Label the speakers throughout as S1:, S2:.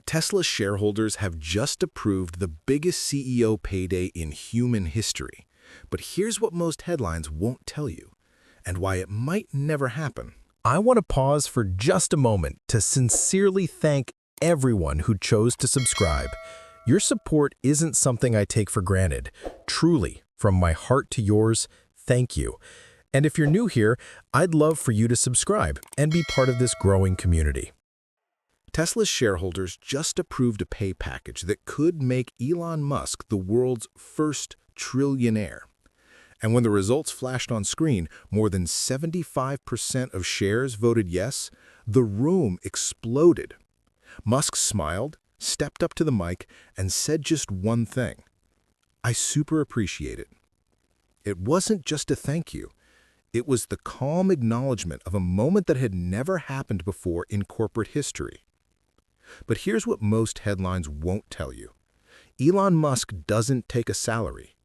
S1: Tesla shareholders have just approved the biggest CEO payday in human history. But here's what most headlines won't tell you, and why it might never happen.
S2: I want to pause for just a moment to sincerely thank everyone who chose to subscribe. Your support isn't something I take for granted. Truly, from my heart to yours, thank you. And if you're new here, I'd love for you to subscribe and be part of this growing community.
S1: Tesla's shareholders just approved a pay package that could make Elon Musk the world's first trillionaire. And when the results flashed on screen, more than 75% of shares voted yes. The room exploded. Musk smiled, stepped up to the mic, and said just one thing: "I super appreciate it." It wasn't just a thank you. It was the calm acknowledgement of a moment that had never happened before in corporate history. But here's what most headlines won't tell you. Elon Musk doesn't take a salary.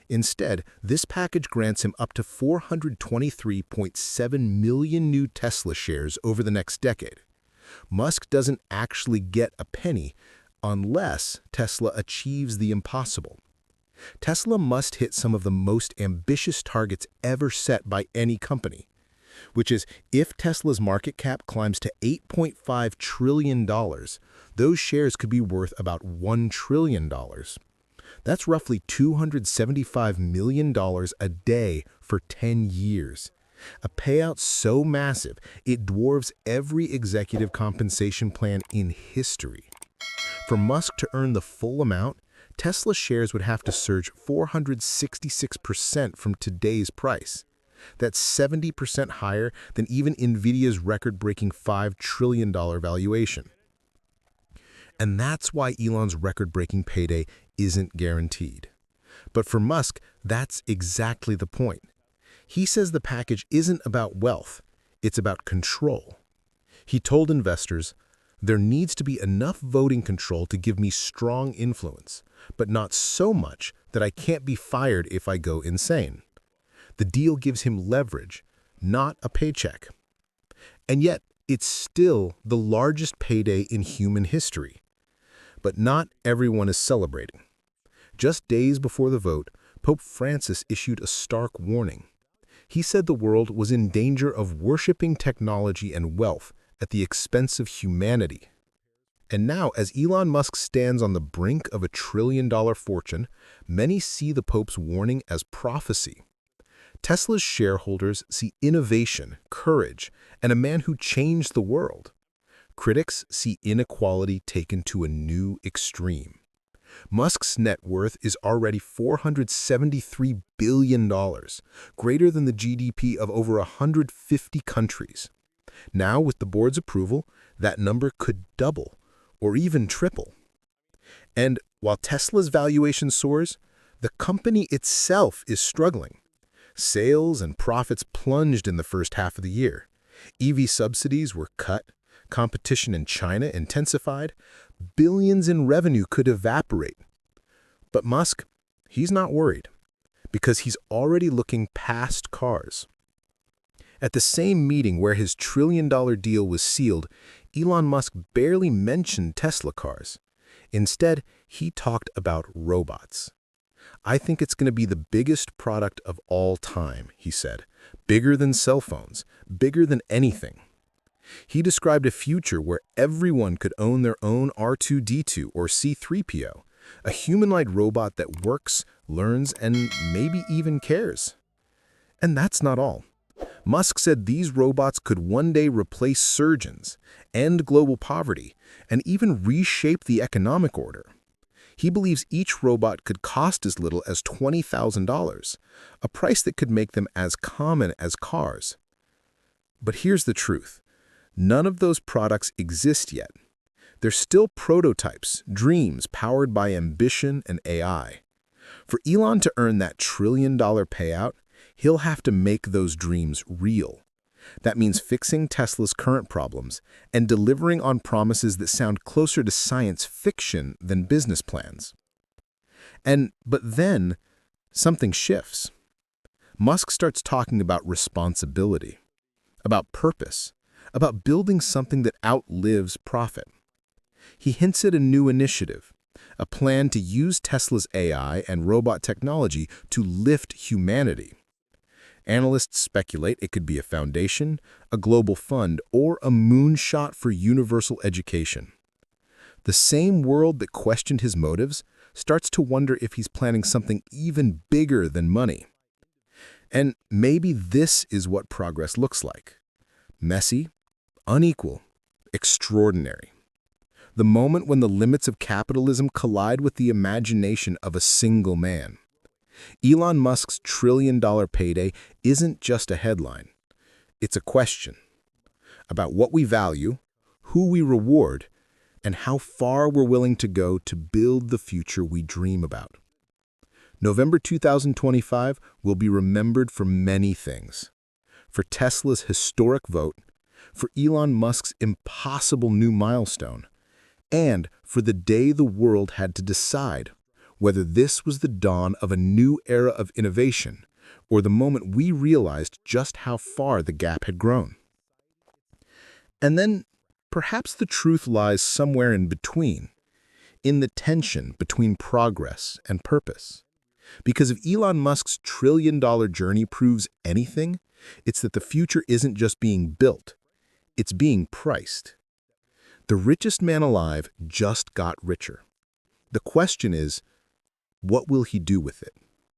S1: Instead, this package grants him up to 423.7 million new Tesla shares over the next decade. Musk doesn't actually get a penny unless Tesla achieves the impossible. Tesla must hit some of the most ambitious targets ever set by any company, which is if Tesla's market cap climbs to $8.5 trillion, those shares could be worth about $1 trillion. That's roughly $275 million a day for 10 years. A payout so massive, it dwarfs every executive compensation plan in history. For Musk to earn the full amount, Tesla shares would have to surge 466% from today's price. That's 70% higher than even NVIDIA's record-breaking $5 trillion valuation. And that's why Elon's record-breaking payday isn't guaranteed. But for Musk, that's exactly the point. He says the package isn't about wealth, it's about control. He told investors, "There needs to be enough voting control to give me strong influence, but not so much that I can't be fired if I go insane." The deal gives him leverage, not a paycheck. And yet, it's still the largest payday in human history. But not everyone is celebrating. Just days before the vote, Pope Francis issued a stark warning. He said the world was in danger of worshiping technology and wealth at the expense of humanity. And now, as Elon Musk stands on the brink of a trillion-dollar fortune, many see the Pope's warning as prophecy. Tesla's shareholders see innovation, courage, and a man who changed the world. Critics see inequality taken to a new extreme. Musk's net worth is already $473 billion, greater than the GDP of over 150 countries. Now, with the board's approval, that number could double, or even triple. And while Tesla's valuation soars, the company itself is struggling. Sales and profits plunged in the first half of the year. EV subsidies were cut. Competition in China intensified. Billions in revenue could evaporate. But Musk, he's not worried, because he's already looking past cars. At the same meeting where his trillion-dollar deal was sealed, Elon Musk barely mentioned Tesla cars. Instead, he talked about robots. "I think it's going to be the biggest product of all time," he said. "Bigger than cell phones, bigger than anything." He described a future where everyone could own their own R2-D2 or C3PO, a human-like robot that works, learns, and maybe even cares. And that's not all. Musk said these robots could one day replace surgeons, end global poverty, and even reshape the economic order. He believes each robot could cost as little as $20,000, a price that could make them as common as cars. But here's the truth. None of those products exist yet. They're still prototypes, dreams powered by ambition and AI. For Elon to earn that trillion-dollar payout, he'll have to make those dreams real. That means fixing Tesla's current problems and delivering on promises that sound closer to science fiction than business plans. But then, something shifts. Musk starts talking about responsibility, about purpose, about building something that outlives profit. He hints at a new initiative, a plan to use Tesla's AI and robot technology to lift humanity. Analysts speculate it could be a foundation, a global fund, or a moonshot for universal education. The same world that questioned his motives starts to wonder if he's planning something even bigger than money. And maybe this is what progress looks like. Messy, unequal, extraordinary. The moment when the limits of capitalism collide with the imagination of a single man. Elon Musk's trillion-dollar payday isn't just a headline. It's a question about what we value, who we reward, and how far we're willing to go to build the future we dream about. November 2025 will be remembered for many things. For Tesla's historic vote, for Elon Musk's impossible new milestone, and for the day the world had to decide whether this was the dawn of a new era of innovation or the moment we realized just how far the gap had grown. And then, perhaps the truth lies somewhere in between, in the tension between progress and purpose. Because if Elon Musk's trillion-dollar journey proves anything, it's that the future isn't just being built, it's being priced. The richest man alive just got richer. The question is, what will he do with it?